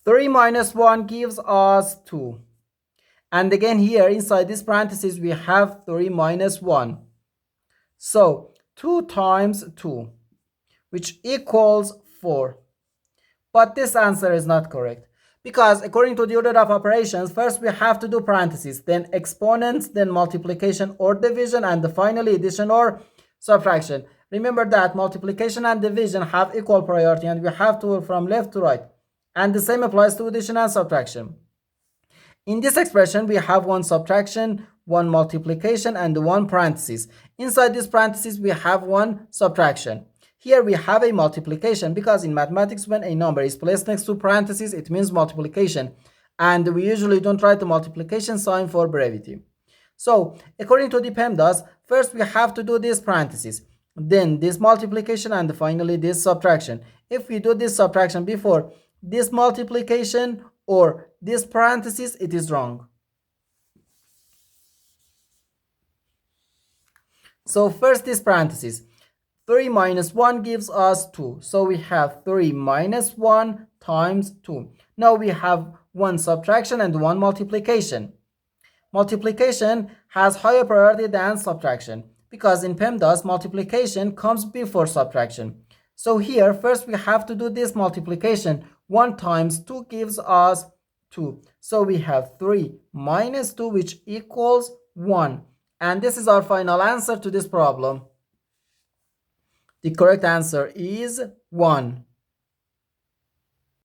3 minus 1 gives us 2. And again here inside this parenthesis we have 3 minus 1. So 2 times 2, which equals 4. But this answer is not correct, because according to the order of operations, first we have to do parentheses, then exponents, then multiplication or division, and finally addition or subtraction. Remember that multiplication and division have equal priority and we have to work from left to right. And the same applies to addition and subtraction. In this expression, we have one subtraction, one multiplication, and one parenthesis. Inside this parenthesis, we have one subtraction. Here we have a multiplication, because in mathematics, when a number is placed next to parentheses, it means multiplication. And we usually don't write the multiplication sign for brevity. So, according to the PEMDAS, first we have to do this parenthesis, then this multiplication, and finally this subtraction. If we do this subtraction before this multiplication or this parenthesis, it is wrong. So first this parenthesis, 3 minus 1 gives us 2. So we have 3 minus 1 times 2. Now we have one subtraction and one multiplication. Multiplication has higher priority than subtraction, because in PEMDAS multiplication comes before subtraction. So here first we have to do this multiplication. 1 times 2 gives us 2. So we have 3 minus 2, which equals 1. And this is our final answer to this problem. The correct answer is 1.